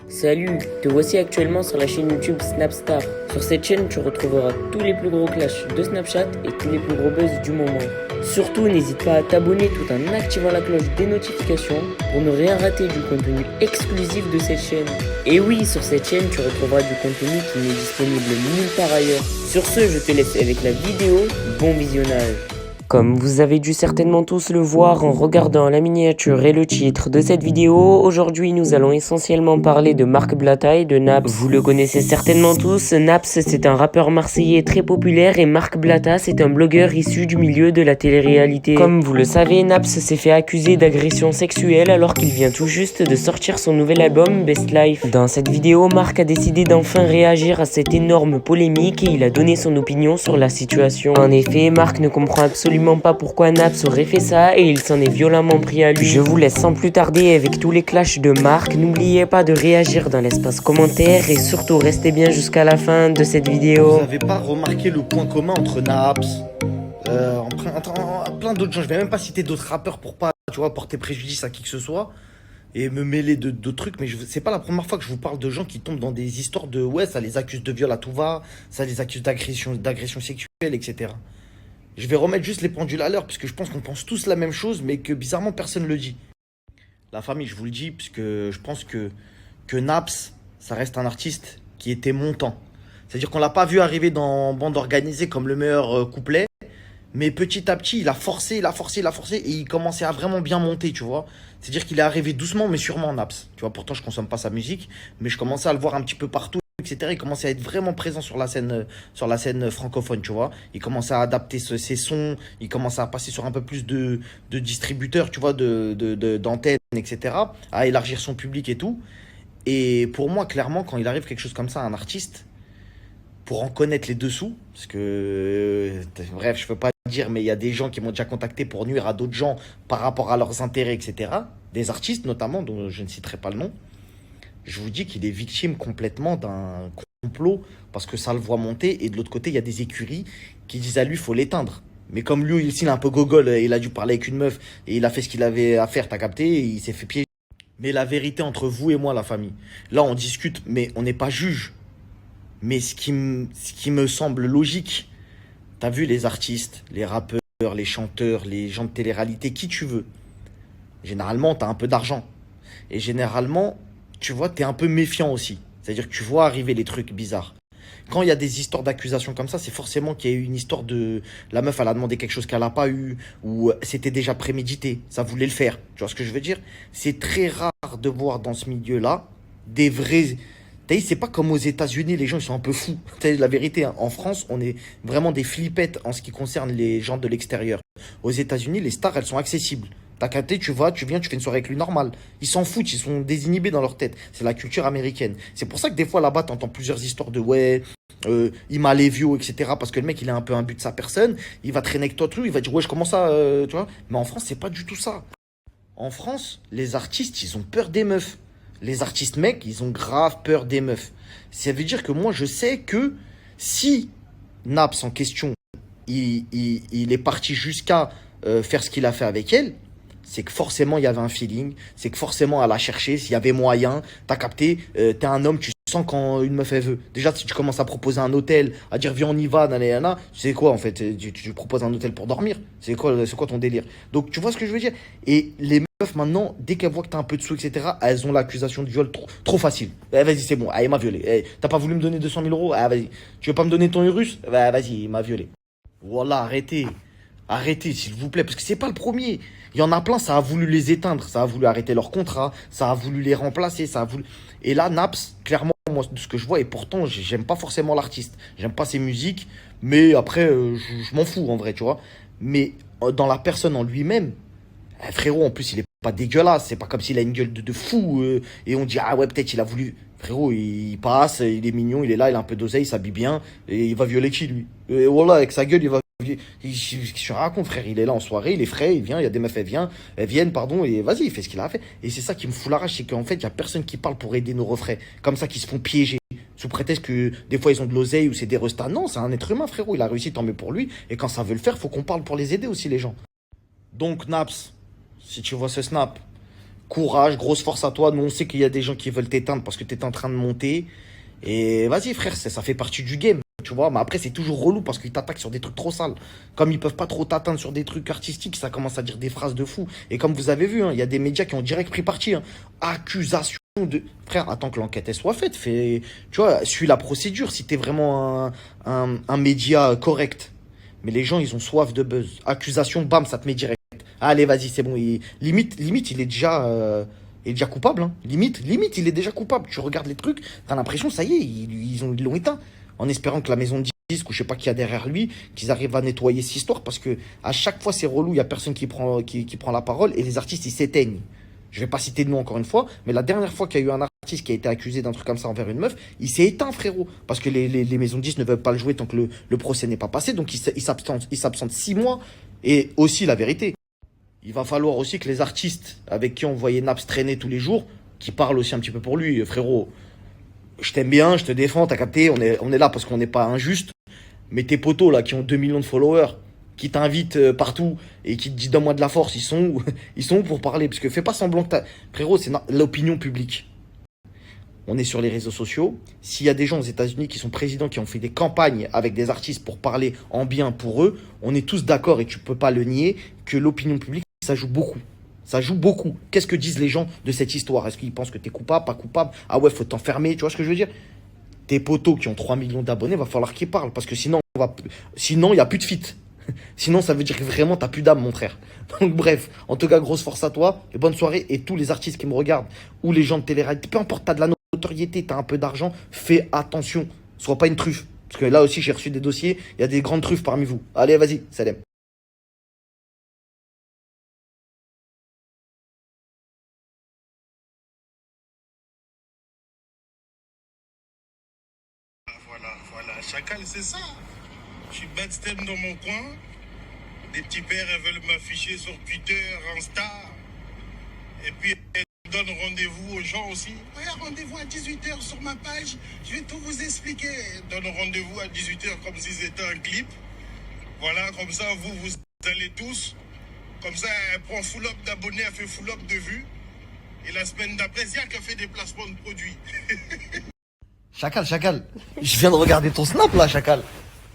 Salut, te voici actuellement sur la chaîne YouTube Snapstar. Sur cette chaîne, tu retrouveras tous les plus gros clashs de Snapchat et tous les plus gros buzz du moment. Surtout, n'hésite pas à t'abonner tout en activant la cloche des notifications pour ne rien rater du contenu exclusif de cette chaîne. Et oui, sur cette chaîne, tu retrouveras du contenu qui n'est disponible nulle part ailleurs. Sur ce, je te laisse avec la vidéo. Bon visionnage. Comme vous avez dû certainement tous le voir en regardant la miniature et le titre de cette vidéo, aujourd'hui nous allons essentiellement parler de Marc Blatta et de Naps. Vous le connaissez certainement tous, Naps c'est un rappeur marseillais très populaire et Marc Blatta c'est un blogueur issu du milieu de la télé-réalité. Comme vous le savez, Naps s'est fait accuser d'agression sexuelle alors qu'il vient tout juste de sortir son nouvel album Best Life. Dans cette vidéo, Marc a décidé d'enfin réagir à cette énorme polémique et il a donné son opinion sur la situation. En effet, Marc ne comprend absolument pas pourquoi Naps aurait fait ça et il s'en est violemment pris à lui. Je vous laisse sans plus tarder avec tous les clashs de Marc. N'oubliez pas de réagir dans l'espace commentaire et surtout restez bien jusqu'à la fin de cette vidéo. Vous n'avez pas remarqué le point commun entre Naps, plein d'autres gens, je vais même pas citer d'autres rappeurs pour pas, tu vois, porter préjudice à qui que ce soit et me mêler de trucs, mais c'est pas la première fois que je vous parle de gens qui tombent dans des histoires de ouais, ça les accuse de viol à tout va, ça les accuse d'agression sexuelle, etc. Je vais remettre juste les pendules à l'heure, parce que je pense qu'on pense tous la même chose, mais que bizarrement personne ne le dit. La famille, je vous le dis, puisque je pense que Naps, ça reste un artiste qui était montant. C'est-à-dire qu'on l'a pas vu arriver dans bande organisée comme le meilleur couplet, mais petit à petit, il a forcé, et il commençait à vraiment bien monter, tu vois. C'est-à-dire qu'il est arrivé doucement, mais sûrement Naps. Tu vois, pourtant, je consomme pas sa musique, mais je commençais à le voir un petit peu partout, etc. Il commençait à être vraiment présent sur la scène francophone, tu vois. Il commençait à adapter ses sons, il commençait à passer sur un peu plus de distributeurs, tu vois, d'antennes, etc. À élargir son public et tout. Et pour moi, clairement, quand il arrive quelque chose comme ça à un artiste, pour en connaître les dessous, parce que, bref, je peux pas dire, mais il y a des gens qui m'ont déjà contacté pour nuire à d'autres gens par rapport à leurs intérêts, etc. Des artistes notamment, dont je ne citerai pas le nom. Je vous dis qu'il est victime complètement d'un complot parce que ça le voit monter et de l'autre côté, il y a des écuries qui disent à lui, il faut l'éteindre. Mais comme lui, il est un peu gogol, il a dû parler avec une meuf et il a fait ce qu'il avait à faire, t'as capté, et il s'est fait piéger. Mais la vérité entre vous et moi, la famille, là on discute, mais on n'est pas juge. Mais ce qui me semble logique, t'as vu les artistes, les rappeurs, les chanteurs, les gens de télé-réalité, qui tu veux. Généralement, t'as un peu d'argent. Et généralement, tu vois, t'es un peu méfiant aussi. C'est-à-dire que tu vois arriver les trucs bizarres. Quand il y a des histoires d'accusations comme ça, c'est forcément qu'il y a eu une histoire de... La meuf, elle a demandé quelque chose qu'elle n'a pas eu, ou c'était déjà prémédité, ça voulait le faire. Tu vois ce que je veux dire? C'est très rare de voir dans ce milieu-là des vrais... T'as vu, c'est pas comme aux États-Unis, les gens ils sont un peu fous. T'as vu, la vérité, hein, en France, on est vraiment des flippettes en ce qui concerne les gens de l'extérieur. Aux États-Unis, les stars, elles sont accessibles. T'as capté, tu vas, tu viens, tu fais une soirée avec lui normal. Ils s'en foutent, ils sont désinhibés dans leur tête. C'est la culture américaine. C'est pour ça que des fois là-bas, t'entends plusieurs histoires de ouais, il m'a lévio, etc. Parce que le mec, il a un peu un but de sa personne. Il va traîner avec toi, tout. Il va dire ouais, je commence ça, tu vois. Mais en France, c'est pas du tout ça. En France, les artistes, ils ont peur des meufs. Les artistes mecs, ils ont grave peur des meufs. Ça veut dire que moi, je sais que si Naps en question, il est parti jusqu'à faire ce qu'il a fait avec elle, c'est que forcément il y avait un feeling, c'est que forcément elle a cherché, s'il y avait moyen, t'as capté, t'es un homme, tu sens quand une meuf elle veut. Déjà si tu commences à proposer un hôtel, à dire viens on y va, nanana, tu sais quoi en fait, tu proposes un hôtel pour dormir, c'est quoi ton délire? Donc tu vois ce que je veux dire? Et les meufs maintenant, dès qu'elles voient que t'as un peu de sous, etc., elles ont l'accusation de viol trop facile. Eh, vas-y c'est bon, ah, il m'a violé. Eh, t'as pas voulu me donner 200 000 euros? Ah vas-y, tu veux pas me donner ton Urus? Bah, vas-y, il m'a violé. Voilà, arrêtez. Arrêtez, s'il vous plaît, parce que c'est pas le premier. Il y en a plein, ça a voulu les éteindre, ça a voulu arrêter leur contrat, ça a voulu les remplacer, ça a voulu... Et là, Naps, clairement, moi, de ce que je vois, et pourtant, j'aime pas forcément l'artiste. J'aime pas ses musiques, mais après, je m'en fous, en vrai, tu vois. Mais dans la personne en lui-même, frérot, en plus, il est pas dégueulasse. C'est pas comme s'il a une gueule de fou, et on dit, ah ouais, peut-être il a voulu... Frérot, il passe, il est mignon, il est là, il a un peu d'oseille, il s'habille bien, et il va violer qui, lui? Et voilà, avec sa gueule, il va... Je raconte, frère, il est là en soirée, il est frais, il vient, il y a des meufs, elles viennent, pardon, et vas-y, il fait ce qu'il a à faire. Et c'est ça qui me fout la rage, c'est qu'en fait, il y a personne qui parle pour aider nos refrains, comme ça, qui se font piéger, sous prétexte que des fois ils ont de l'oseille ou c'est des restats. Non, c'est un être humain, frérot, il a réussi, tant mieux pour lui, et quand ça veut le faire, faut qu'on parle pour les aider aussi, les gens. Donc, Naps, si tu vois ce snap, Courage, grosse force à toi. Nous, on sait qu'il y a des gens qui veulent t'éteindre parce que tu es en train de monter. Et vas-y, frère, ça fait partie du game. Tu vois, mais après, c'est toujours relou parce qu'ils t'attaquent sur des trucs trop sales. Comme ils peuvent pas trop t'atteindre sur des trucs artistiques, ça commence à dire des phrases de fou. Et comme vous avez vu, hein, il y a des médias qui ont direct pris parti. Hein. Accusation de. Frère, attends que l'enquête elle soit faite. Tu vois, suis la procédure si t'es vraiment un média correct. Mais les gens, ils ont soif de buzz. Accusation, bam, ça te met direct. Allez, vas-y, c'est bon. Limite, il est déjà coupable. Hein. Limite, il est déjà coupable. Tu regardes les trucs, t'as l'impression, ça y est, ils l'ont éteint. En espérant que la maison de disque ou je sais pas qui y a derrière lui, qu'ils arrivent à nettoyer cette histoire parce que à chaque fois c'est relou, il y a personne qui prend la parole et les artistes ils s'éteignent. Je vais pas citer de nom encore une fois, mais la dernière fois qu'il y a eu un artiste qui a été accusé d'un truc comme ça envers une meuf, il s'est éteint, frérot, parce que les maisons de disques ne veulent pas le jouer tant que le procès n'est pas passé, donc il s'absente 6 mois. Et aussi la vérité, il va falloir aussi que les artistes avec qui on voyait Naps traîner tous les jours, qui parlent aussi un petit peu pour lui, frérot. Je t'aime bien, je te défends, t'as capté, on est là parce qu'on n'est pas injuste. Mais tes potos là qui ont 2 millions de followers, qui t'invitent partout et qui te disent donne-moi de la force, ils sont où? Ils sont où pour parler? Parce que fais pas semblant que t'as. Frérot, c'est l'opinion publique. On est sur les réseaux sociaux. S'il y a des gens aux États-Unis qui sont présidents, qui ont fait des campagnes avec des artistes pour parler en bien pour eux, on est tous d'accord et tu peux pas le nier que l'opinion publique, ça joue beaucoup. Ça joue beaucoup. Qu'est-ce que disent les gens de cette histoire? Est-ce qu'ils pensent que t'es coupable, pas coupable? Ah ouais, faut t'enfermer, tu vois ce que je veux dire? Tes potos qui ont 3 millions d'abonnés, va falloir qu'ils parlent. Parce que sinon, il n'y a plus de fit. Sinon, ça veut dire que vraiment, t'as plus d'âme, mon frère. Donc bref, en tout cas, grosse force à toi. Et bonne soirée. Et tous les artistes qui me regardent, ou les gens de télé-réalité, peu importe, t'as de la notoriété, t'as un peu d'argent, fais attention. Sois pas une truffe. Parce que là aussi, j'ai reçu des dossiers, il y a des grandes truffes parmi vous. Allez, vas-y, salam. Voilà, Chacal, c'est ça. Je suis backstage dans mon coin. Des petits pères, elles veulent m'afficher sur Twitter, Insta. Et puis, elles donnent rendez-vous aux gens aussi. Ouais, rendez-vous à 18h sur ma page. Je vais tout vous expliquer. Elles donnent rendez-vous à 18h comme si c'était un clip. Voilà, comme ça, vous allez tous. Comme ça, elle prend full up d'abonnés, elle fait full up de vues. Et la semaine d'après, Zia qui a fait des placements de produits. Chacal. Je viens de regarder ton snap là, Chacal.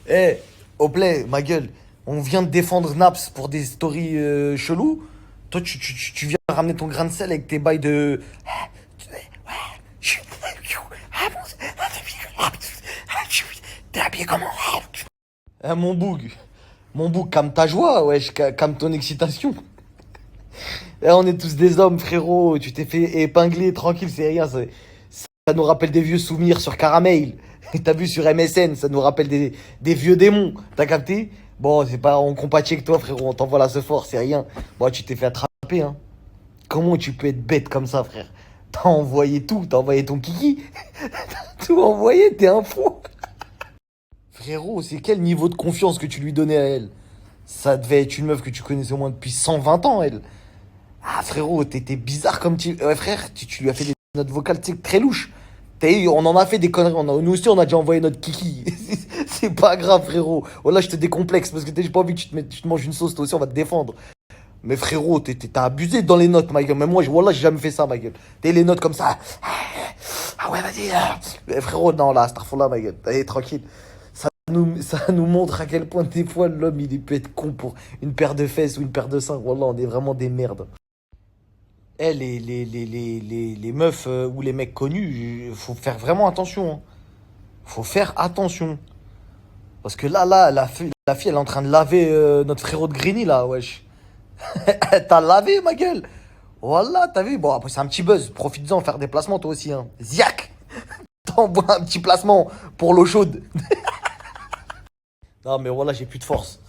Eh, au play, ma gueule. On vient de défendre Naps pour des stories chelous. Toi, tu viens ramener ton grain de sel avec tes bails de. T'es habillé comment? Eh, mon boug. Calme ta joie, wesh, calme ton excitation. Eh, on est tous des hommes, frérot. Tu t'es fait épingler, tranquille, c'est rien. Ça nous rappelle des vieux souvenirs sur Caramel. T'as vu sur MSN, ça nous rappelle des vieux démons. T'as capté? Bon, c'est pas, on compatit avec toi, frérot. On t'envoie la sephore, c'est rien. Bon, tu t'es fait attraper, hein. Comment tu peux être bête comme ça, frère? T'as envoyé tout, t'as envoyé ton kiki. T'as tout envoyé, t'es un fou. Frérot, c'est quel niveau de confiance que tu lui donnais à elle? Ça devait être une meuf que tu connaissais au moins depuis 120 ans, elle. Ah, frérot, t'étais bizarre comme tu. Ouais, frère, tu lui as fait des notes vocales, tu sais, très louches. On en a fait des conneries. Nous aussi, on a déjà envoyé notre kiki. C'est pas grave, frérot. Voilà, je te décomplexe parce que j'ai pas envie que tu te manges une sauce. Toi aussi, on va te défendre. Mais frérot, t'as abusé dans les notes, ma gueule. Même moi, voilà, j'ai jamais fait ça, ma gueule. T'es les notes comme ça. Ah ouais, vas-y. Mais frérot, non, là, Starfall, ma gueule. Allez, tranquille. Ça nous montre à quel point, des fois, l'homme, il peut être con pour une paire de fesses ou une paire de seins. Voilà, on est vraiment des merdes. Eh, les meufs ou les mecs connus, faut faire vraiment attention. Hein. Faut faire attention. Parce que là, la fille, elle est en train de laver notre frérot de Grigny, là, wesh. T'as lavé, ma gueule. Voilà, t'as vu. Bon, après, c'est un petit buzz. Profites-en, faire des placements, toi aussi. Hein. Ziac. T'envoies un petit placement pour l'eau chaude. Non, mais voilà, j'ai plus de force.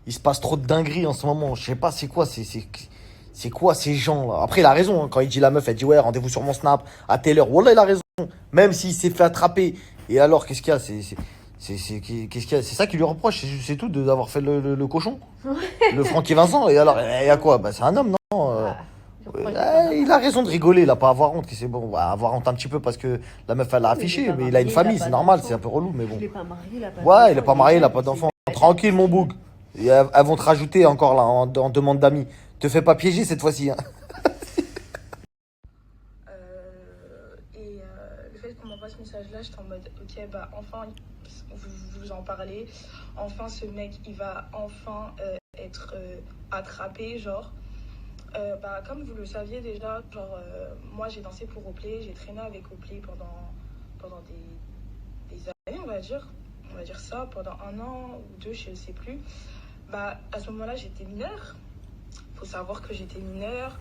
Il se passe trop de dingueries en ce moment. Je sais pas, c'est quoi, c'est quoi ces gens-là? Après, il a raison. Hein. Quand il dit la meuf, elle dit ouais, rendez-vous sur mon Snap à telle heure. Wallah, il a raison. Même s'il s'est fait attraper. Et alors, qu'est-ce qu'il y a? Qu'est-ce qu'il y a? C'est ça qui lui reproche, c'est tout, d'avoir fait le cochon. Le Francky Vincent. Et alors, il y a quoi? Bah, c'est un homme, non? Il a raison de rigoler, il a pas à avoir honte. C'est bon, va avoir honte un petit peu parce que la meuf, elle l'a affiché. Mais il a une famille, c'est normal, c'est un peu relou. Mais bon. Il est pas marié, il a pas Ouais, il est d'enfant, pas marié, il a il pas s'est d'enfant. fait Tranquille, mon boug. Et elles vont te rajouter encore là en demande d'amis. Te fais pas piéger cette fois-ci. Hein. qu'on m'envoie ce message-là, j'étais en mode, ok, bah enfin, vous en parlez. Enfin, ce mec, il va enfin être attrapé, genre. Bah, comme vous le saviez déjà, genre, moi, j'ai dansé pour Oplay, j'ai traîné avec Oplay pendant des années, on va dire. On va dire ça, pendant 1 an ou 2, je ne sais plus. Bah, à ce moment-là, j'étais mineure. Faut savoir que j'étais mineure.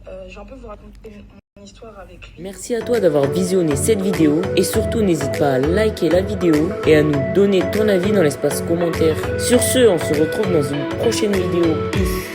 Je vais un peu vous raconter mon histoire avec lui. Merci à toi d'avoir visionné cette vidéo et surtout n'hésite pas à liker la vidéo et à nous donner ton avis dans l'espace commentaire. Sur ce, on se retrouve dans une prochaine vidéo. Peace.